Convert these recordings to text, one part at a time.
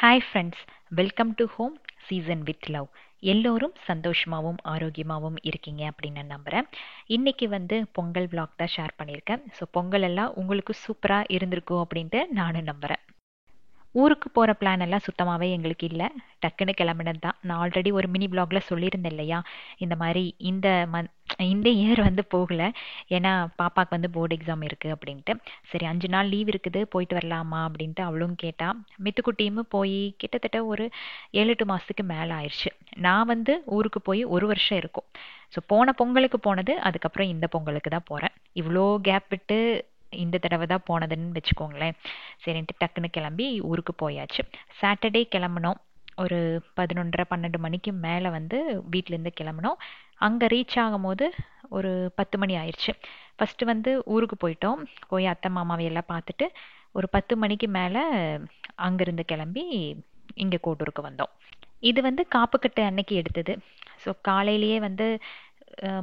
Hi friends, welcome to home season with love. எல்லோரும் சந்தோஷமாகவும் ஆரோக்கியமாகவும் இருக்கீங்க அப்படின்னு நான் நம்புகிறேன். இன்றைக்கி பொங்கல் vlog தான் ஷேர் பண்ணியிருக்கேன். ஸோ பொங்கல் எல்லாம் உங்களுக்கு சூப்பராக இருந்திருக்கும் அப்படின்ட்டு நானும் நம்புகிறேன். ஊருக்கு போகிற பிளான் எல்லாம் சுத்தமாகவே எங்களுக்கு இல்லை. டக்குன்னு கிளம்பினது தான். நான் ஆல்ரெடி ஒரு மினி vlogல சொல்லியிருந்தேன் இல்லையா, இந்த மாதிரி இந்த இயர் போகல. ஏன்னா பாப்பாவுக்கு போர்டு எக்ஸாம் இருக்குது அப்படின்ட்டு. சரி 5 நாள் லீவ் இருக்குது, போயிட்டு வரலாமா அப்படின்ட்டு அவளும் கேட்டா. மித்துக்குட்டியும் போய் கிட்டத்தட்ட ஒரு 7-8 மாதத்துக்கு மேலே ஆயிடுச்சு. நான் ஊருக்கு போய் 1 வருஷம் இருக்கும். ஸோ போன பொங்கலுக்கு போனது, அதுக்கப்புறம் இந்த பொங்கலுக்கு தான் போகிறேன். இவ்வளோ கேப் விட்டு இந்த தடவை தான் போனதுன்னு வச்சுக்கோங்களேன். சரின்ட்டு டக்குன்னு கிளம்பி ஊருக்கு போயாச்சு. சாட்டர்டே கிளம்பினோம். ஒரு 11:30-12 மணிக்கு மேலே வீட்டிலேருந்து கிளம்பினோம். அங்கே ரீச் ஆகும்போது ஒரு 10 மணி ஆயிடுச்சு. ஃபஸ்ட்டு ஊருக்கு போயிட்டோம். போய் அத்தை மாமாவை எல்லாம் பார்த்துட்டு ஒரு 10 மணிக்கு மேலே அங்கேருந்து கிளம்பி இங்கே கோட்டூருக்கு வந்தோம். இது காப்புக்கட்டு அன்னைக்கு எடுத்தது. ஸோ காலையிலேயே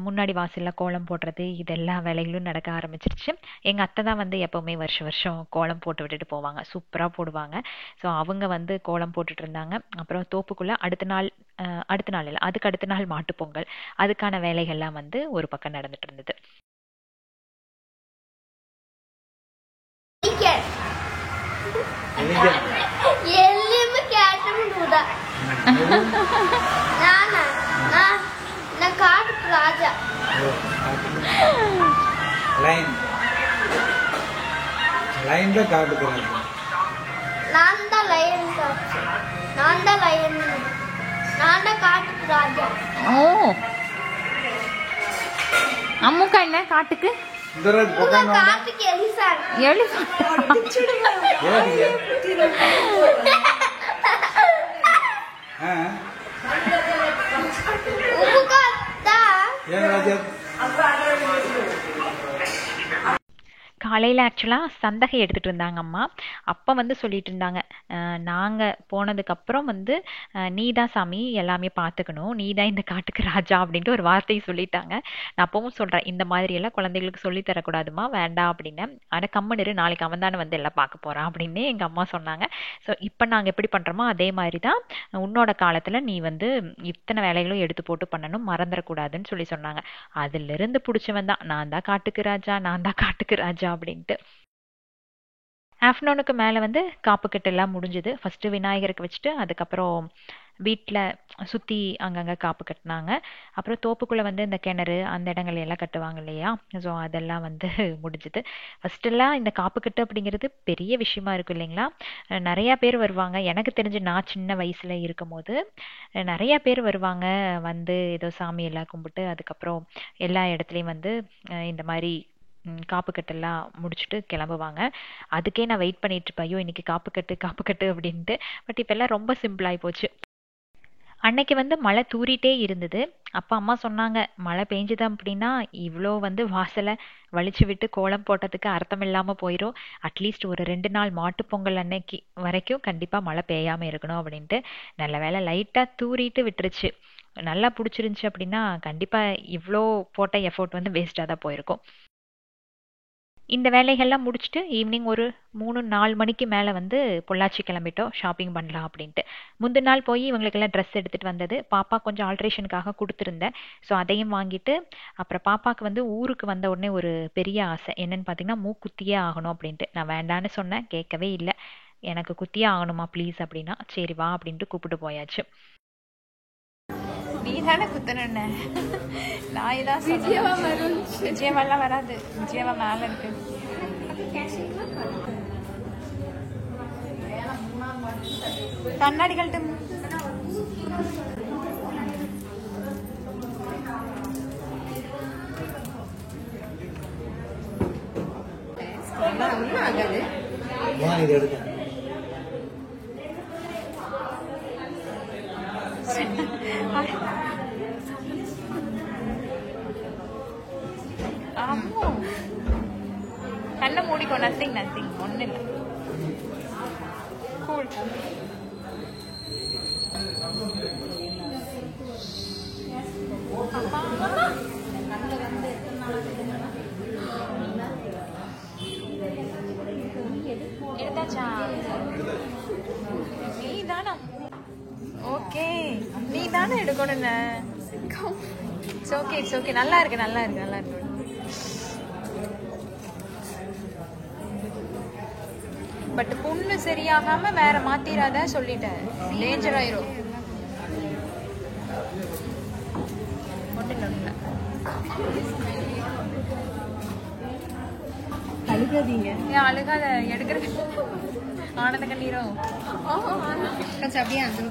முன்னாடி வாசலில் கோலம் போடுறது, இது எல்லா வேலைகளும் நடக்க ஆரம்பிச்சிருச்சு. எங்கள் அத்தை தான் எப்போவுமே வருஷம் வருஷம் கோலம் போட்டு விட்டுட்டு போவாங்க. சூப்பராக போடுவாங்க. ஸோ அவங்க கோலம் போட்டுட்டு இருந்தாங்க. அப்புறம் தோப்புக்குள்ளே அடுத்த நாள் இல்லை, அதுக்கு அடுத்த நாள் மாட்டுப்பொங்கல். அதுக்கான வேலைகள்லாம் ஒரு பக்கம் நடந்துட்டு இருந்தது. ராஜா லைன் லைன்ல காட்டுறாங்க. நான் தான் லைன் காட்டு. நான் தான் லைன். நான் தான் காட்டுக்கு ராஜா. ஓ அம்முக்கா என்ன காட்டுக்கு? காட்டுக்கு எலிசான். எலிசான் காலையில் ஆக்சுவலாக சந்தகை எடுத்துகிட்டு இருந்தாங்க அம்மா. அப்போ சொல்லிட்டு இருந்தாங்க, நாங்கள் போனதுக்கப்புறம் நீ தான் சாமி எல்லாமே பார்த்துக்கணும், நீ தான் இந்த காட்டுக்கு ராஜா அப்படின்ட்டு ஒரு வார்த்தையை சொல்லிட்டாங்க. நான் அப்பவும் சொல்கிறேன், இந்த மாதிரியெல்லாம் குழந்தைகளுக்கு சொல்லித்தரக்கூடாதுமா, வேண்டாம் அப்படின்னு. ஆனால் கம்மனிரு, நாளைக்கு அவன் தானே எல்லாம் பார்க்க போகிறான் அப்படின்னு எங்கள் அம்மா சொன்னாங்க. ஸோ இப்போ நாங்கள் எப்படி பண்ணுறோமோ அதே மாதிரி தான் உன்னோட காலத்தில் நீ இத்தனை வேலைகளும் எடுத்து போட்டு பண்ணணும், மறந்துடக்கூடாதுன்னு சொன்னாங்க. அதிலிருந்து பிடிச்சவன் தான், நான் தான் காட்டுக்கு ராஜா, நான் தான் காட்டுக்கு ராஜா அப்படின்ட்டு. ஆஃப்டர்நூனுக்கு மேலே காப்புக்கட்டு எல்லாம் முடிஞ்சுது. ஃபஸ்ட்டு விநாயகருக்கு வச்சுட்டு அதுக்கப்புறம் வீட்டில் சுற்றி அங்கங்கே காப்பு கட்டினாங்க. அப்புறம் தோப்புக்குள்ளே இந்த கிணறு அந்த இடங்கள் எல்லாம் கட்டுவாங்க இல்லையா, ஸோ அதெல்லாம் முடிஞ்சுது. ஃபஸ்ட்டெல்லாம் இந்த காப்புக்கட்டு அப்படிங்கிறது பெரிய விஷயமா இருக்கும் இல்லைங்களா. நிறையா பேர் வருவாங்க. எனக்கு தெரிஞ்சு நான் சின்ன வயசில் இருக்கும் போது நிறையா பேர் வருவாங்க. ஏதோ சாமியெல்லாம் கும்பிட்டு அதுக்கப்புறம் எல்லா இடத்துலையும் இந்த மாதிரி காப்புக்கட்டெல்லாம் முடிச்சுட்டு கிளம்புவாங்க. அதுக்கே நான் வெயிட் பண்ணிட்டு இருப்பேன், ஐயோ இன்னைக்கு காப்புக்கட்டு அப்படின்ட்டு. பட் இப்போல்லாம் ரொம்ப சிம்பிளாகி போச்சு. அன்னைக்கு மழை தூறிட்டே இருந்தது. அப்போ அம்மா சொன்னாங்க, மழை பெஞ்சுது அப்படின்னா இவ்வளோ வாசலை வலிச்சு விட்டு கோலம் போட்டதுக்கு அர்த்தம் இல்லாமல் போயிடும். அட்லீஸ்ட் ஒரு 2 நாள் மாட்டுப்பொங்கல் அன்னைக்கு வரைக்கும் கண்டிப்பாக மழை பெய்யாமல் இருக்கணும் அப்படின்ட்டு. நல்ல வேலை லைட்டாக தூறிட்டு விட்டுருச்சு. நல்லா பிடிச்சிருந்துச்சி அப்படின்னா கண்டிப்பாக இவ்வளோ போட்ட எஃபோர்ட் வேஸ்ட்டாக தான் போயிருக்கும். இந்த வேலைகள்லாம் முடிச்சுட்டு ஈவினிங் ஒரு 3-4 மணிக்கு மேலே பொள்ளாச்சி கிளம்பிட்டோம் ஷாப்பிங் பண்ணலாம் அப்படின்ட்டு. முந்தின நாள் போய் இவங்களுக்கெல்லாம் ட்ரெஸ் எடுத்துகிட்டு வந்தது. பாப்பா கொஞ்சம் ஆல்ட்ரேஷனுக்காக கொடுத்துருந்தேன். ஸோ அதையும் வாங்கிட்டு அப்புறம் பாப்பாவுக்கு ஊருக்கு வந்த உடனே ஒரு பெரிய ஆசை என்னன்னு பார்த்தீங்கன்னா, மூக்குத்தியே ஆகணும் அப்படின்ட்டு. நான் வேண்டான்னு சொன்னேன், கேட்கவே இல்லை. எனக்கு குத்தியே ஆகணுமா ப்ளீஸ் அப்படின்னா, சரி வா அப்படின்ட்டு கூப்பிட்டு போயாச்சு. நீ தானே குத்தன, நான் இதான் விஜயவாலாம் வராது, விஜயவா மேல இருக்கு. கண்ணாடிகள்ட்ட கண்ணை மூடிக்கோ. நத்திங் ஒன்றும் இல்லை. கூல். எடுத்தாச்சா? நீ வேணாம். ஓகே, நீ தானே எடுக்கணும். Okay, it's okay. நல்லா இருக்கு, நல்லா இருக்கு, நல்லா இருக்கு. பட் புண்ணு சரியாகாம வேற மாத்திராத சொல்லிட்டேன். டேஞ்சர் ஆயிரும். ஒண்ணு அழுகாதீங்க. ஏன் அழுகாத? எடுக்கிறது ஆனந்த கண்ணீரோ? கொஞ்சம் அப்படியே அந்த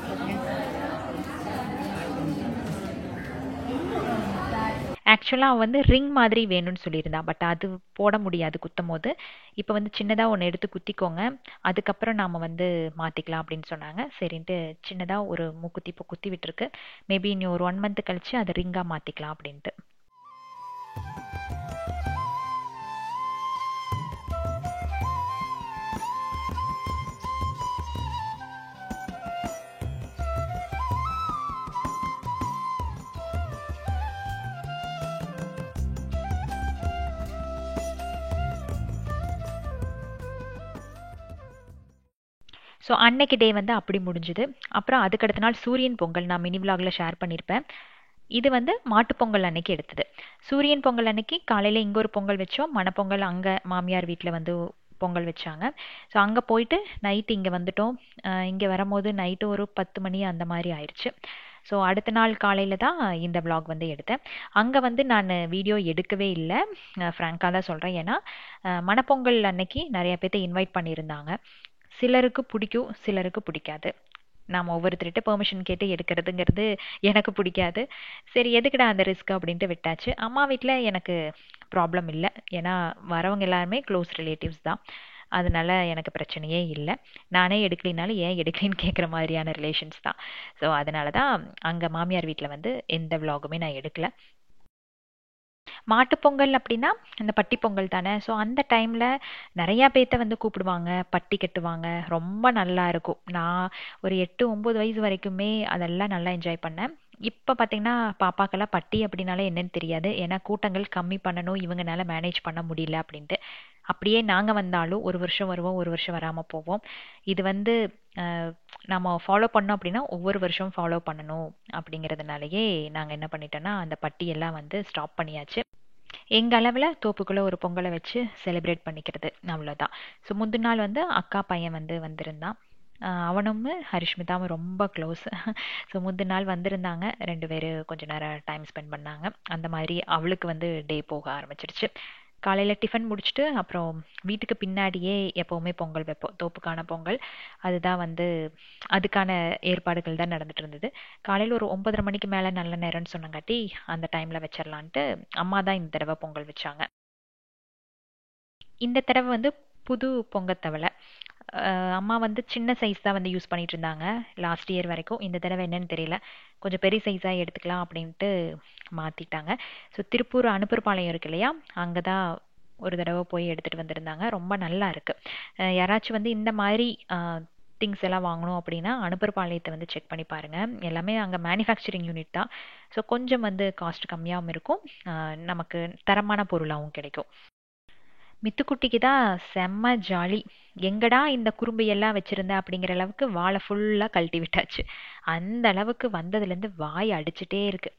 ஆக்சுவலாக வந்து ரிங் மாதிரி வேணும்னு சொல்லியிருந்தா. பட் அது போட முடியாது குத்தும் போது. இப்போ வந்து சின்னதாக ஒன்று எடுத்து குத்திக்கோங்க, அதுக்கப்புறம் நாம் வந்து மாற்றிக்கலாம் அப்படின்னு சொன்னாங்க. சரின்ட்டு சின்னதாக ஒரு மூக்குத்தி இப்போ குத்தி விட்டுருக்கு. மேபி இனி ஒரு 1 மந்த் கழிச்சு அதை ரிங்காக மாற்றிக்கலாம் அப்படின்ட்டு. ஸோ அன்னைக்கு டே வந்து அப்படி முடிஞ்சுது. அப்புறம் அதுக்கடுத்த நாள் சூரியன் பொங்கல் நான் மினி விலாகில் ஷேர் பண்ணியிருப்பேன். இது வந்து மாட்டுப்பொங்கல் அன்னைக்கு எடுத்தது. சூரியன் பொங்கல் அன்னைக்கு காலையில் இங்கே ஒரு பொங்கல் வச்சோம். மணப்பொங்கல் அங்கே மாமியார் வீட்டில் வந்து பொங்கல் வச்சாங்க. ஸோ அங்கே போயிட்டு நைட்டு இங்கே வந்துட்டோம். இங்கே வரும்போது நைட்டு ஒரு 10 மணி அந்த மாதிரி ஆயிடுச்சு. ஸோ அடுத்த நாள் காலையில் தான் இந்த விலாக் வந்து எடுத்தேன். அங்கே வந்து நான் வீடியோ எடுக்கவே இல்லை, ஃப்ராங்காக தான் சொல்கிறேன். ஏன்னா மணப்பொங்கல் அன்னைக்கு நிறைய பேர்த்த இன்வைட் பண்ணியிருந்தாங்க. சிலருக்கு பிடிக்கும், சிலருக்கு பிடிக்காது. நாம் ஒவ்வொருத்தர்கிட்ட பெர்மிஷன் கேட்டு எடுக்கிறதுங்கிறது எனக்கு பிடிக்காது. சரி எதுக்குடா அந்த ரிஸ்க் அப்படின்ட்டு விட்டாச்சு. அம்மா வீட்டில் எனக்கு ப்ராப்ளம் இல்லை, ஏன்னா வரவங்க எல்லாருமே க்ளோஸ் ரிலேட்டிவ்ஸ் தான். அதனால எனக்கு பிரச்சனையே இல்லை. நானே எடுக்கலினாலும் ஏன் எடுக்கலின்னு கேட்குற மாதிரியான ரிலேஷன்ஸ் தான். ஸோ அதனால தான் அங்கே மாமியார் வீட்டில் வந்து எந்த விலாகுமே நான் எடுக்கலை. மாட்டுப்பொங்கல் அப்படின்னா இந்த பட்டி பொங்கல் தானே. ஸோ அந்த டைமில் நிறையா பேர்த்த வந்து கூப்பிடுவாங்க, பட்டி கட்டுவாங்க, ரொம்ப நல்லா இருக்கும். நான் ஒரு 8-9 வயசு வரைக்குமே அதெல்லாம் நல்லா என்ஜாய் பண்ணேன். இப்போ பார்த்தீங்கன்னா பாப்பாக்கெல்லாம் பட்டி அப்படின்னாலே என்னன்னு தெரியாது. ஏன்னா கூட்டங்கள் கம்மி பண்ணணும், இவங்கனால மேனேஜ் பண்ண முடியல அப்படின்ட்டு. அப்படியே நாங்கள் வந்தாலும் ஒரு வருஷம் வருவோம், ஒரு வருஷம் வராமல் போவோம். இது வந்து நம்ம ஃபாலோ பண்ணோம் அப்படின்னா ஒவ்வொரு வருஷம் ஃபாலோ பண்ணணும் அப்படிங்கிறதுனாலயே நாங்கள் என்ன பண்ணிட்டோன்னா அந்த பட்டியெல்லாம் வந்து ஸ்டாப் பண்ணியாச்சு. எங்கள் அளவில் தோப்புக்குள்ளே ஒரு பொங்கலை வச்சு செலிப்ரேட் பண்ணிக்கிறது, அவ்வளோதான். ஸோ முந்தின நாள் வந்து அக்கா பையன் வந்து வந்திருந்தான். அவனும் ஹரிஷ்மிதாவும் ரொம்ப க்ளோஸ். ஸோ முந்தின நாள் வந்திருந்தாங்க. 2 பேர் கொஞ்ச நேரம் டைம் ஸ்பெண்ட் பண்ணாங்க. அந்த மாதிரி அவளுக்கு வந்து டே போக ஆரம்பிச்சிருச்சு. காலையில் டிஃபன் முடிச்சுட்டு அப்புறம் வீட்டுக்கு பின்னாடியே எப்போவுமே பொங்கல் வைப்போம், தோப்புக்கான பொங்கல். அதுதான் வந்து அதுக்கான ஏற்பாடுகள் தான் நடந்துட்டு இருந்தது. காலையில் ஒரு 9:30 மணிக்கு மேலே நல்ல நேரம்னு சொன்னங்காட்டி அந்த டைமில் வச்சிடலான்ட்டு அம்மா தான் இந்த தடவை பொங்கல் வச்சாங்க. இந்த தடவை வந்து புது பொங்கத்தவளை. அம்மா வந்து சின்ன சைஸ் தான் வந்து யூஸ் பண்ணிட்டு இருந்தாங்க லாஸ்ட் இயர் வரைக்கும். இந்த தடவை என்னன்னு தெரியல, கொஞ்சம் பெரிய சைஸாக எடுத்துக்கலாம் அப்படின்ட்டு மாற்றிட்டாங்க. ஸோ திருப்பூர் அனுப்பூர்பாளையம் இருக்கு இல்லையா, அங்கே தான் ஒரு தடவை போய் எடுத்துகிட்டு வந்திருந்தாங்க. ரொம்ப நல்லா இருக்குது. யாராச்சும் வந்து இந்த மாதிரி திங்ஸ் எல்லாம் வாங்கணும் அப்படின்னா அனுப்பூர்பாளையத்தை வந்து செக் பண்ணி பாருங்கள். எல்லாமே அங்கே மேனுஃபேக்சரிங் யூனிட் தான். ஸோ கொஞ்சம் வந்து காஸ்ட் கம்மியாகவும் இருக்கும், நமக்கு தரமான பொருளாகவும் கிடைக்கும். மித்துக்குட்டிக்கு தான் செம்ம ஜாலி. எங்கடா இந்த குறும்பையெல்லாம் வச்சுருந்த அப்படிங்கிற அளவுக்கு வாழை ஃபுல்லாக கழட்டி விட்டாச்சு. அந்த அளவுக்கு வந்ததுலேருந்து வாய் அடிச்சுட்டே இருக்கு.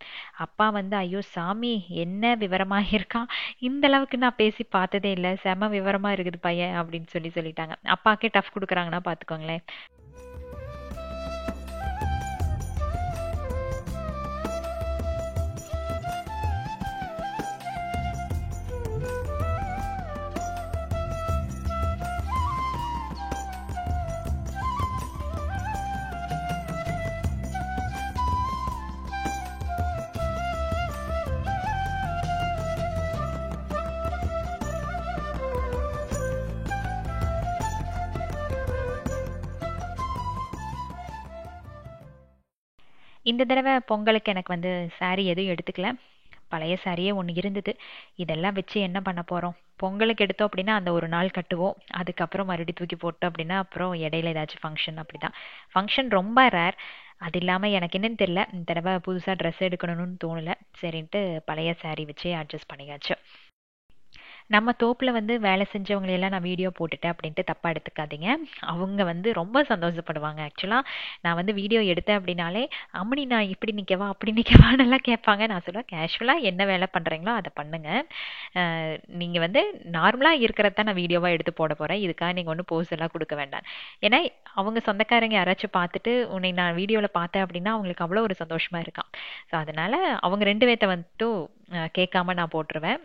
அப்பா வந்து ஐயோ சாமி என்ன விவரமாக இருக்கான், இந்த அளவுக்கு நான் பேசி பார்த்ததே இல்லை, செம்ம விவரமாக இருக்குது பையன் அப்படின்னு சொல்லிட்டாங்க. அப்பாக்கே டஃப் கொடுக்குறாங்கன்னா பார்த்துக்கோங்களேன். இந்த தடவை பொங்கலுக்கு எனக்கு வந்து சாரீ எதுவும் எடுத்துக்கல. பழைய சாரியே ஒன்று இருந்தது. இதெல்லாம் வச்சு என்ன பண்ண போகிறோம்? பொங்கலுக்கு எடுத்தோம் அப்படின்னா அந்த ஒரு நாள் கட்டுவோம், அதுக்கப்புறம் மறுபடியும் தூக்கி போட்டோம் அப்படின்னா அப்புறம் இடையில ஏதாச்சும் ஃபங்க்ஷன். அப்படி தான் ஃபங்க்ஷன் ரொம்ப ரேர். அது இல்லாமல் எனக்கு என்னன்னு தெரியல, இந்த தடவை புதுசாக ட்ரெஸ் எடுக்கணும்னு தோணலை. சரின்ட்டு பழைய சாரீ வச்சே அட்ஜஸ்ட் பண்ணியாச்சு. நம்ம தோப்புல வந்து வேலை செஞ்சவங்களை எல்லாம் நான் வீடியோ போட்டுட்டேன் அப்படின்ட்டு தப்பா எடுத்துக்காதீங்க. அவங்க வந்து ரொம்ப சந்தோஷப்படுவாங்க. ஆக்சுவலா நான் வந்து வீடியோ எடுத்தேன் அப்படின்னாலே, அம்மனி நான் இப்படி நிக்கவா அப்படி நிக்கவான்னு எல்லாம் கேட்பாங்க. நான் சொல்லுவேன், கேஷுவலா என்ன வேலை பண்றீங்களோ அதை பண்ணுங்க. நீங்க வந்து நார்மலா இருக்கிறத நான் வீடியோவா எடுத்து போட போறேன். இதுக்காக நீங்க ஒன்றும் போஸ் எல்லாம் கொடுக்க வேண்டாம். ஏன்னா அவங்க சொந்தக்காரங்க யாராச்சும் பார்த்துட்டு உன்னை நான் வீடியோல பார்த்தேன் அப்படின்னா அவங்களுக்கு அவ்வளோ ஒரு சந்தோஷமா இருக்காம். ஸோ அதனால அவங்க 2 பேர்த்த வந்துட்டும் கேட்காம நான் போட்டுருவேன்.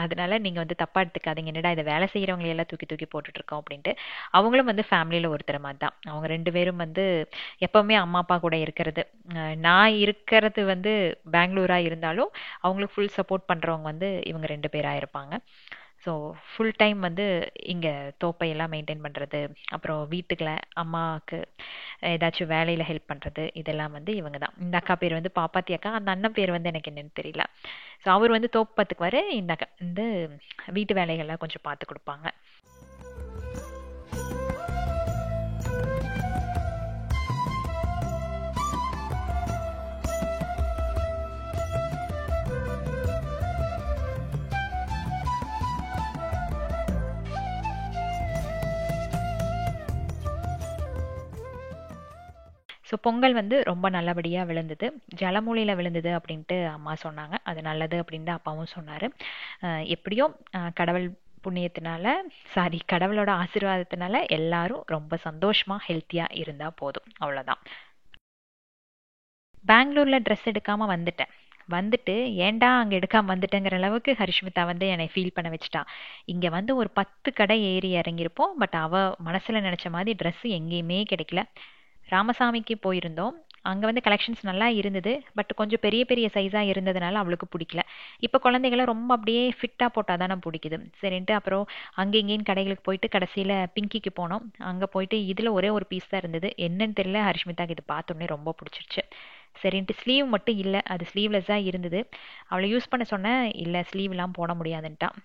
அதனால நீங்க வந்து தப்பா எடுத்துக்காதீங்க. என்னடா இதை வேலை செய்யறவங்களை எல்லாம் தூக்கி தூக்கி போட்டுட்டு இருக்கோம் அப்படின்ட்டு. அவங்களும் வந்து ஃபேமிலியில ஒருத்தர் மாதிரி தான். அவங்க 2 பேரும் வந்து எப்பவுமே அம்மா அப்பா கூட இருக்கிறது. நான் இருக்கிறது வந்து பெங்களூரா இருந்தாலும் அவங்களுக்கு ஃபுல் சப்போர்ட் பண்றவங்க வந்து இவங்க 2 பேரா இருப்பாங்க. ஸோ ஃபுல் டைம் வந்து இங்கே தோப்பையெல்லாம் மெயின்டைன் பண்ணுறது, அப்புறம் வீட்டுக்குள்ள அம்மாவுக்கு ஏதாச்சும் வேலையில் ஹெல்ப் பண்ணுறது, இதெல்லாம் வந்து இவங்க தான். இந்த அக்கா பேர் வந்து பாப்பாத்தி அக்கா, அந்த அண்ணன் பேர் வந்து எனக்கு என்னன்னு தெரியல. ஸோ அவர் வந்து தோப்பு பார்த்துக்குவாரு, இந்த அக்கா வந்து வீட்டு வேலைகள்லாம் கொஞ்சம் பார்த்து கொடுப்பாங்க. ஸோ பொங்கல் வந்து ரொம்ப நல்லபடியாக விழுந்தது. ஜலமூலையில் விழுந்தது அப்படின்ட்டு அம்மா சொன்னாங்க. அது நல்லது அப்படின்னு அப்பாவும் சொன்னார். எப்படியோ கடவுள் புண்ணியத்தினால கடவுளோட ஆசீர்வாதத்தினால எல்லாரும் ரொம்ப சந்தோஷமாக ஹெல்த்தியாக இருந்தால் போதும், அவ்வளோதான். பெங்களூரில் ட்ரெஸ் எடுக்காமல் வந்துட்டு ஏன்டா அங்கே எடுக்காமல் வந்துட்டேங்கிற அளவுக்கு ஹரிஷ்மிதா வந்து என்னை ஃபீல் பண்ண வச்சுட்டா. இங்கே வந்து ஒரு 10 கடை ஏறி இறங்கியிருப்போம். பட் அவள் மனசில் நினச்ச மாதிரி ட்ரெஸ்ஸு எங்கேயுமே கிடைக்கல. ராமசாமிக்கு போயிருந்தோம். அங்கே வந்து கலெக்ஷன்ஸ் நல்லா இருந்தது. பட் கொஞ்சம் பெரிய பெரிய சைஸாக இருந்ததுனால அவளுக்கு பிடிக்கல. இப்போ குழந்தைகளை ரொம்ப அப்படியே ஃபிட்டாக போட்டால் தானே பிடிக்குது. சரின்ட்டு அப்புறம் அங்கே இங்கேயும் கடைகளுக்கு போயிட்டு கடைசியில் பிங்கிக்கு போனோம். அங்கே போயிட்டு இதில் ஒரே ஒரு பீஸ் தான் இருந்தது. என்னன்னு தெரியல, ஹரிஷ்மிதாக்கு இது பார்த்தோன்னே ரொம்ப பிடிச்சிருச்சு. சரின்ட்டு ஸ்லீவ் மட்டும் இல்லை, அது ஸ்லீவ்லெஸ்ஸாக இருந்தது. அவளை யூஸ் பண்ண சொன்னேன், இல்லை ஸ்லீவ்லாம் போட முடியாதுன்ட்டான்.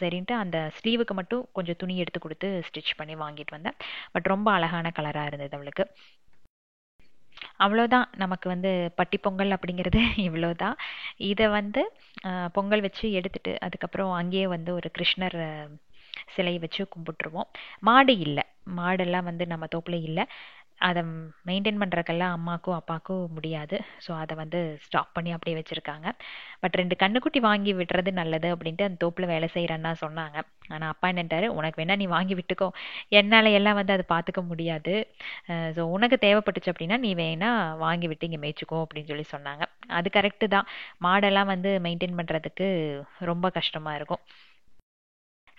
சரின்ட்டு அந்த ஸ்லீவுக்கு மட்டும் கொஞ்சம் துணி எடுத்து கொடுத்து ஸ்டிச் பண்ணி வாங்கிட்டு வந்தேன். பட் ரொம்ப அழகான கலராக இருந்தது அவளுக்கு. அவ்வளோதான். நமக்கு வந்து பட்டி பொங்கல் அப்படிங்கிறது இவ்வளோதான். இதை வந்து பொங்கல் வச்சு எடுத்துட்டு அதுக்கப்புறம் அங்கேயே வந்து ஒரு கிருஷ்ணர் சிலையை வச்சு கும்பிட்டுருவோம். மாடு இல்லை, மாடெல்லாம் வந்து நம்ம தோப்புல இல்லை. அதை மெயின்டைன் பண்ணுறக்கெல்லாம் அம்மாக்கும் அப்பாவுக்கும் முடியாது. ஸோ அதை வந்து ஸ்டாப் பண்ணி அப்படியே வச்சுருக்காங்க. பட் 2 கண்ணுக்குட்டி வாங்கி விடுறது நல்லது அப்படின்ட்டு அந்த தோப்பில் வேலை செய்கிறேன்னா சொன்னாங்க. ஆனால் அப்பா என்னன்ட்டாரு, உனக்கு வேணா நீ வாங்கி விட்டுக்கோ, என்னால் எல்லாம் வந்து அதை பார்த்துக்க முடியாது. ஸோ உனக்கு தேவைப்பட்டுச்சு அப்படின்னா நீ வேணா வாங்கி விட்டு இங்கே மேய்ச்சிக்கோ அப்படின்னு சொல்லி சொன்னாங்க. அது கரெக்டு தான். மாடெல்லாம் வந்து மெயின்டைன் பண்ணுறதுக்கு ரொம்ப கஷ்டமாக இருக்கும்.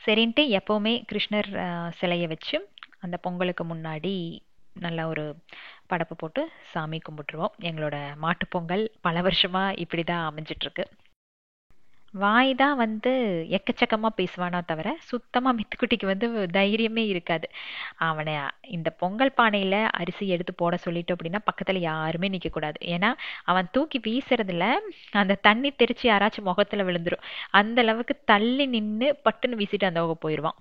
சரின்ட்டு எப்போவுமே கிருஷ்ணர் சிலையை வச்சு அந்த பொங்கலுக்கு முன்னாடி நல்லா ஒரு படப்பு போட்டு சாமி கும்பிட்டுருவோம். எங்களோட மாட்டுப்பொங்கல் பல வருஷமாக இப்படி தான் அமைஞ்சிட்ருக்கு. வாய் தான் வந்து எக்கச்சக்கமாக பேசுவானா தவிர சுத்தமாக மித்துக்குட்டிக்கு வந்து தைரியமே இருக்காது. அவனை இந்த பொங்கல் பானையில் அரிசி எடுத்து போட சொல்லிட்டு அப்படின்னா பக்கத்தில் யாருமே நிற்கக்கூடாது. ஏன்னா அவன் தூக்கி வீசுறதுல அந்த தண்ணி தெரிச்சு யாராச்சும் முகத்தில் விழுந்துடும். அந்த அளவுக்கு தள்ளி நின்று பட்டுன்னு வீசிட்டு அந்த போயிடுவான்.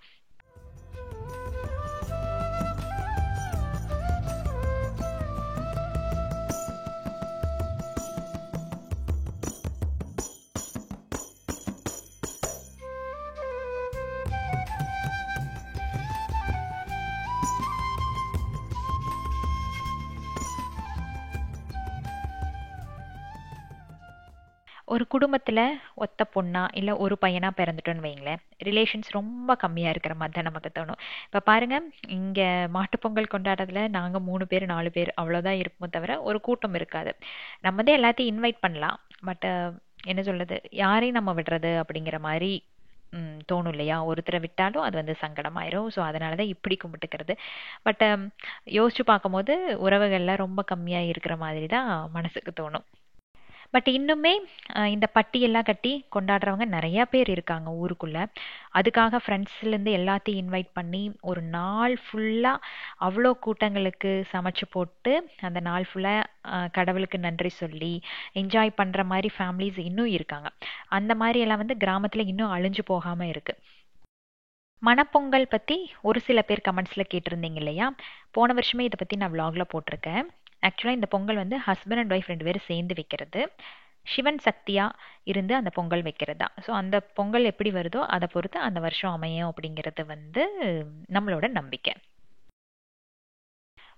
ஒரு குடும்பத்தில் ஒத்த பொண்ணா இல்லை ஒரு பையனா பிறந்துட்டோன்னு வைங்களேன், ரிலேஷன்ஸ் ரொம்ப கம்மியாக இருக்கிற மாதிரி தான் நமக்கு தோணும். இப்போ பாருங்க, இங்கே மாட்டுப்பொங்கல் கொண்டாடுறதுல நாங்கள் 3 பேர் 4 பேர் அவ்வளோதான் இருப்போம் தவிர ஒரு கூட்டம் இருக்காது. நம்ம தான் எல்லாத்தையும் இன்வைட் பண்ணலாம். பட் என்ன சொல்றது, யாரையும் நம்ம விடுறது அப்படிங்கிற மாதிரி தோணும் இல்லையா? ஒருத்தரை விட்டாலும் அது வந்து சங்கடமாயிரும். ஸோ அதனால தான் இப்படி கும்பிட்டுக்கிறது. பட் யோசிச்சு பார்க்கும்போது உறவுகள்லாம் ரொம்ப கம்மியாக இருக்கிற மாதிரி தான் மனசுக்கு தோணும். பட் இன்னுமே இந்த பட்டியெல்லாம் கட்டி கொண்டாடுறவங்க நிறையா பேர் இருக்காங்க ஊருக்குள்ளே. அதுக்காக ஃப்ரெண்ட்ஸ்லேருந்து எல்லாத்தையும் இன்வைட் பண்ணி ஒரு நாள் ஃபுல்லாக அவ்வளோ கூட்டங்களுக்கு சமைச்சு போட்டு அந்த நாள் ஃபுல்லாக கடவுளுக்கு நன்றி சொல்லி என்ஜாய் பண்ணுற மாதிரி ஃபேமிலிஸ் இன்னும் இருக்காங்க. அந்த மாதிரி எல்லாம் வந்து கிராமத்தில் இன்னும் அழிஞ்சு போகாமல் இருக்குது. மணப்பொங்கல் பற்றி ஒரு சில பேர் கமெண்ட்ஸில் கேட்டிருந்தீங்க இல்லையா? போன வருஷமே இதை பற்றி நான் விலாகில் போட்டிருக்கேன். ஆக்சுவலாக இந்த பொங்கல் வந்து ஹஸ்பண்ட் அண்ட் ஒய்ஃப் 2 பேரும் சேர்ந்து வைக்கிறது. சிவன் சக்தியா இருந்து அந்த பொங்கல் வைக்கிறதா. ஸோ அந்த பொங்கல் எப்படி வருதோ அதை பொறுத்து அந்த வருஷம் அமையும் அப்படிங்கிறது வந்து நம்மளோட நம்பிக்கை.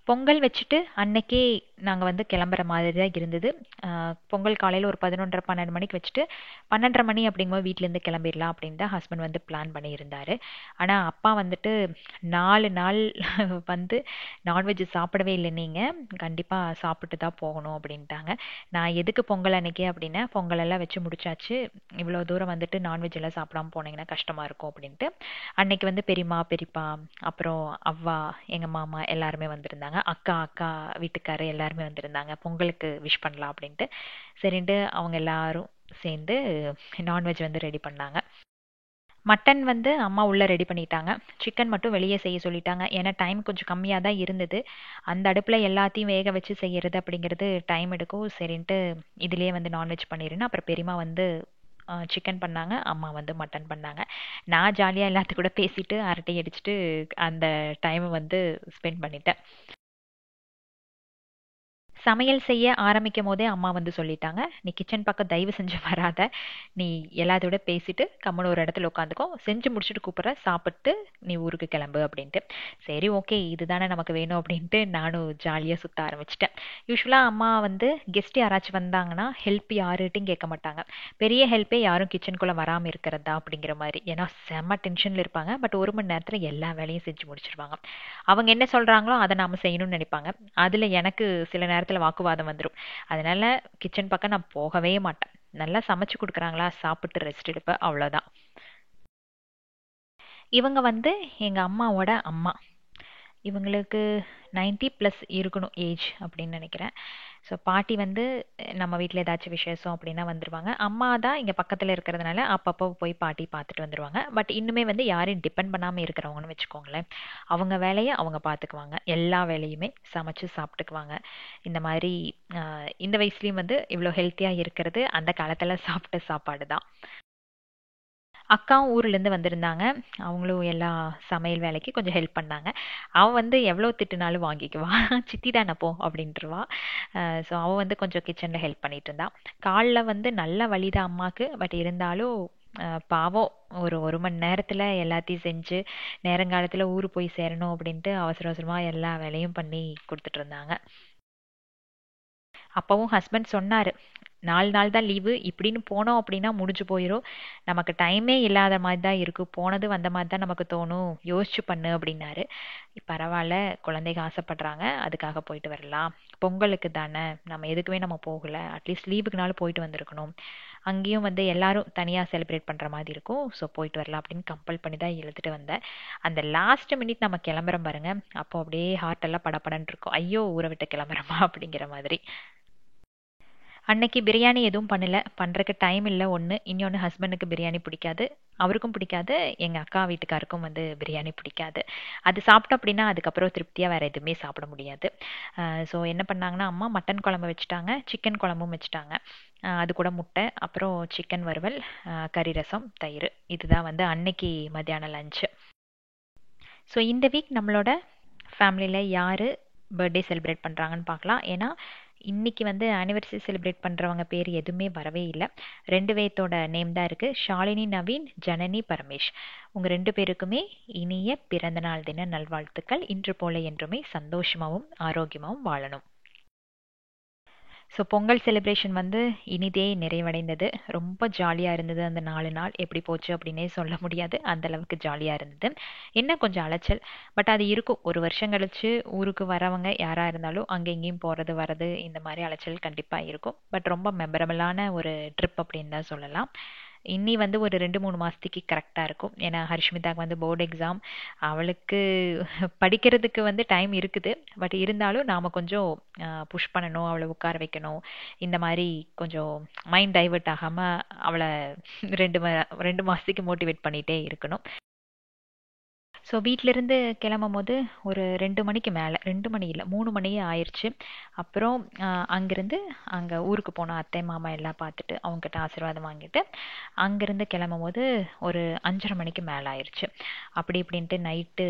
பொங்கல் வச்சுட்டு அன்னைக்கே நாங்கள் வந்து கிளம்புற மாதிரி தான் இருந்தது. பொங்கல் காலையில் ஒரு 11:30 12 மணிக்கு வச்சுட்டு 12:30 மணி அப்படிங்கும்போது வீட்டிலேருந்து கிளம்பிடலாம் அப்படின்னு தான் ஹஸ்பண்ட் வந்து பிளான் பண்ணியிருந்தாரு. ஆனால் அப்பா வந்துட்டு 4 நாள் வந்து நான்வெஜ் சாப்பிடவே இல்லை, நீங்கள் கண்டிப்பாக சாப்பிட்டு தான் போகணும் அப்படின்ட்டாங்க. நான் எதுக்கு பொங்கல் அன்னைக்கு அப்படின்னா, பொங்கல் எல்லாம் வச்சு முடிச்சாச்சு, இவ்வளோ தூரம் வந்துட்டு நான்வெஜ் எல்லாம் சாப்பிடாம போனீங்கன்னா கஷ்டமாக இருக்கும் அப்படின்ட்டு அன்னைக்கு வந்து பெரியம்மா பெரியப்பா அப்புறம் அவ்வா எங்கள் மாமா எல்லாருமே வந்திருந்தாங்க. அக்கா வீட்டுக்காரு எல்லாருமே வந்திருந்தாங்க. பொங்கலுக்கு விஷ் பண்ணலாம் அப்படின்ட்டு சரின்ட்டு அவங்க எல்லாரும் சேர்ந்து நான்வெஜ் வந்து ரெடி பண்ணாங்க. மட்டன் வந்து அம்மா உள்ள ரெடி பண்ணிட்டாங்க. சிக்கன் மட்டும் வெளியே செய்ய சொல்லிட்டாங்க. ஏன்னா டைம் கொஞ்சம் கம்மியாக தான் இருந்தது. அந்த அடுப்பில் எல்லாத்தையும் வேக வச்சு செய்யறது அப்படிங்கிறது டைம் எடுக்கும். சரின்ட்டு இதுலேயே வந்து நான்வெஜ் பண்ணிடுன்னு அப்புறம் பெரியம்மா வந்து சிக்கன் பண்ணாங்க, அம்மா வந்து மட்டன் பண்ணாங்க. நான் ஜாலியாக எல்லாத்து கூட பேசிட்டு அரட்டை அடிச்சுட்டு அந்த டைமை வந்து ஸ்பெண்ட் பண்ணிட்டேன். சமையல் செய்ய ஆரம்பிக்கும் போதே அம்மா வந்து சொல்லிட்டாங்க, நீ கிச்சன் பக்கம் தயவு செஞ்சு வராத, நீ எல்லாத்தோட பேசிட்டு கம்முன்னு ஒரு இடத்துல உட்காந்துக்கோ, செஞ்சு முடிச்சுட்டு கூப்பிட்ற, சாப்பிட்டு நீ ஊருக்கு கிளம்பு அப்படின்ட்டு. சரி ஓகே இதுதானே நமக்கு வேணும் அப்படின்ட்டு நானும் ஜாலியாக சுற்ற ஆரம்பிச்சிட்டேன். யூஸ்வலாக அம்மா வந்து கெஸ்ட் யாராச்சும் வந்தாங்கன்னா ஹெல்ப் யாருகிட்டையும் கேட்க மாட்டாங்க. பெரிய ஹெல்ப்பே யாரும் கிச்சனுக்குள்ளே வராமல் இருக்கிறதா அப்படிங்கிற மாதிரி. ஏன்னா செம்ம டென்ஷனில் இருப்பாங்க. பட் 1 மணி நேரத்தில் எல்லா வேலையும் செஞ்சு முடிச்சிருவாங்க. அவங்க என்ன சொல்கிறாங்களோ அதை நாம் செய்யணும்னு நினைப்பாங்க. அதில் எனக்கு சில நேரத்தில் வாக்குவாதம் வந்துடும். அதனால கிச்சன் பக்கம் நான் போகவே மாட்டேன். நல்லா சமைச்சு கொடுக்குறாங்களா சாப்பிட்டு ரெஸ்ட் எடுப்பேன், அவ்வளோதான். இவங்க வந்து எங்க அம்மாவோட அம்மா. இவங்களுக்கு 90+ இருக்கணும் ஏஜ் அப்படின்னு நினைக்கிறேன். ஸோ பாட்டி வந்து நம்ம வீட்டில் ஏதாச்சும் விசேஷம் அப்படின்னா வந்துடுவாங்க. அம்மா தான் இங்கே பக்கத்தில் இருக்கிறதுனால அப்பப்போ போய் பாட்டி பார்த்துட்டு வந்துடுவாங்க. பட் இன்னுமே வந்து யாரையும் டிபெண்ட் பண்ணாமல் இருக்கிறவங்கன்னு வச்சுக்கோங்களேன். அவங்க வேலையை அவங்க பார்த்துக்குவாங்க. எல்லா வேலையுமே சமைச்சு சாப்பிட்டுக்குவாங்க. இந்த மாதிரி இந்த வயசுலேயும் வந்து இவ்வளோ ஹெல்த்தியாக இருக்கிறது அந்த காலத்தில் சாப்பிட்ட சாப்பாடு தான். அக்காவும் ஊர்லேருந்து வந்திருந்தாங்க. அவங்களும் எல்லா சமையல் வேலைக்கு கொஞ்சம் ஹெல்ப் பண்ணாங்க. அவள் வந்து எவ்வளோ திட்டுனாலும் வாங்கிக்குவா. சித்தி தானே போ அப்படின்ட்டுருவா. ஸோ அவள் வந்து கொஞ்சம் கிச்சனில் ஹெல்ப் பண்ணிட்டு இருந்தா. காலில் வந்து நல்ல வலி தான் அம்மாவுக்கு. பட் இருந்தாலும் பாவம் ஒரு மணி நேரத்தில் எல்லாத்தையும் செஞ்சு நேரங்காலத்தில் ஊர் போய் சேரணும் அப்படின்ட்டு அவசர அவசரமாக எல்லா வேலையும் பண்ணி கொடுத்துட்டு இருந்தாங்க. அப்பவும் ஹஸ்பண்ட் சொன்னாரு, 4 நாள் தான் லீவு, இப்படின்னு போனோம் அப்படின்னா முடிஞ்சு போயிடும், நமக்கு டைமே இல்லாத மாதிரி தான் இருக்கு, போனது வந்த மாதிரி தான் நமக்கு தோணும், யோசிச்சு பண்ணு அப்படின்னாரு. பரவாயில்ல, குழந்தைங்க ஆசைப்படுறாங்க, அதுக்காக போயிட்டு வரலாம், பொங்கலுக்கு தானே, நம்ம எதுக்குமே நம்ம போகல, அட்லீஸ்ட் லீவுக்குனாலும் போயிட்டு வந்திருக்கணும், அங்கேயும் வந்து எல்லாரும் தனியாக செலிப்ரேட் பண்ணுற மாதிரி இருக்கும், ஸோ போயிட்டு வரலாம் அப்படின்னு கம்பல் பண்ணி தான் இழுத்துட்டு வந்தேன். அந்த லாஸ்ட் மினிட் நம்ம கிளம்புறோம் பாருங்க, அப்போ அப்படியே ஹார்ட் எல்லாம் படப்படன்னு இருக்கும், ஐயோ ஊரை விட்டு கிளம்புறோமா அப்படிங்கிற மாதிரி. அன்னைக்கு பிரியாணி எதுவும் பண்ணல, பண்ணுறக்கு டைம் இல்லை ஒன்று, இன்னொன்று ஹஸ்பண்டுக்கு பிரியாணி பிடிக்காது, அவருக்கும் பிடிக்காது, எங்கள் அக்கா வீட்டுக்காருக்கும் வந்து பிரியாணி பிடிக்காது. அது சாப்பிட்டோம் அப்படின்னா அதுக்கப்புறம் திருப்தியாக வேறு எதுவுமே சாப்பிட முடியாது. ஸோ என்ன பண்ணாங்கன்னா அம்மா மட்டன் குழம்பு வச்சுட்டாங்க, சிக்கன் குழம்பும் வச்சுட்டாங்க, அது கூட முட்டை, அப்புறம் சிக்கன் வறுவல், கறி ரசம், தயிர். இதுதான் வந்து அன்னைக்கு மத்தியானம் லஞ்சு. ஸோ இந்த வீக் நம்மளோட ஃபேமிலியில் யார் பர்த்டே செலிப்ரேட் பண்ணுறாங்கன்னு பார்க்கலாம். ஏன்னா இன்னைக்கு வந்து ஆனிவர்சரி செலிப்ரேட் பண்ணுறவங்க பேர் எதுவுமே வரவே இல்லை. 2 பேர்த்தோட நேம் தான் இருக்குது, ஷாலினி நவீன், ஜனனி பரமேஷ். உங்கள் 2 பேருக்குமே இனிய பிறந்தநாள் தின நல்வாழ்த்துக்கள். இன்று போல என்றுமே சந்தோஷமாகவும் ஆரோக்கியமாகவும் வாழணும். ஸோ பொங்கல் செலிப்ரேஷன் வந்து இனிதே நிறைவடைந்தது. ரொம்ப ஜாலியாக இருந்தது. அந்த 4 நாள் எப்படி போச்சு அப்படின்னே சொல்ல முடியாது, அந்த அளவுக்கு ஜாலியாக இருந்தது. என்ன கொஞ்சம் அலைச்சல், பட் அது இருக்கும். ஒரு வருஷம் கழிச்சு ஊருக்கு வரவங்க யாராக இருந்தாலும் அங்கே இங்கேயும் போகிறது வர்றது இந்த மாதிரி அலைச்சல் கண்டிப்பாக இருக்கும். பட் ரொம்ப மெமரபிளான ஒரு ட்ரிப் அப்படின்னு தான் சொல்லலாம். இனி வந்து ஒரு 2-3 மாதத்துக்கு கரெக்டாக இருக்கும். ஏன்னா ஹர்ஷ்மிதாக்கு வந்து போர்டு எக்ஸாம், அவளுக்கு படிக்கிறதுக்கு வந்து டைம் இருக்குது. பட் இருந்தாலும் நாம் கொஞ்சம் புஷ் பண்ணணும், அவளை உட்கார வைக்கணும், இந்த மாதிரி கொஞ்சம் மைண்ட் டைவர்ட் ஆகாமல் அவளை 2 மாதத்துக்கு மோட்டிவேட் பண்ணிகிட்டே இருக்கணும். ஸோ வீட்டிலேருந்து கிளம்பும் போது ஒரு 2 மணிக்கு மேலே, 2 மணி இல்லை 3 மணியே ஆயிடுச்சு. அப்புறம் அங்கேருந்து அங்கே ஊருக்கு போனோம். அத்தை மாமா எல்லாம் பார்த்துட்டு அவங்ககிட்ட ஆசீர்வாதம் வாங்கிட்டு அங்கேருந்து கிளம்பும் போது ஒரு 5:30 மணிக்கு மேலே ஆயிடுச்சு. அப்படி இப்படின்ட்டு நைட்டு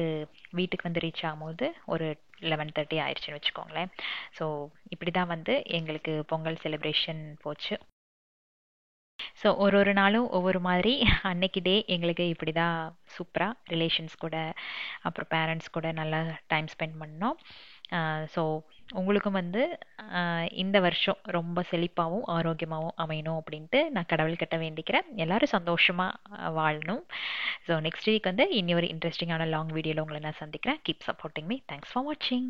வீட்டுக்கு வந்து ரீச் ஆகும்போது ஒரு 11:30 ஆயிடுச்சுன்னு வச்சுக்கோங்களேன். ஸோ இப்படி தான் வந்து எங்களுக்கு பொங்கல் செலிப்ரேஷன் போச்சு. ஸோ ஒரு நாளும் ஒவ்வொரு மாதிரி அன்னைக்கு டே எங்களுக்கு இப்படி தான் சூப்பராக ரிலேஷன்ஸ் கூட அப்புறம் பேரண்ட்ஸ் கூட நல்லா டைம் ஸ்பெண்ட் பண்ணோம். ஸோ உங்களுக்கும் வந்து இந்த வருஷம் ரொம்ப செழிப்பாகவும் ஆரோக்கியமாகவும் அமையணும் அப்படின்ட்டு நான் கடவுள்கிட்ட வேண்டிக்கிறேன். எல்லாரும் சந்தோஷமாக வாழணும். ஸோ நெக்ஸ்ட் வீக் வந்து இனி ஒரு இன்ட்ரெஸ்டிங்கான லாங் வீடியோவில் உங்களை நான் சந்திக்கிறேன். Keep supporting me. Thanks for வாட்சிங்.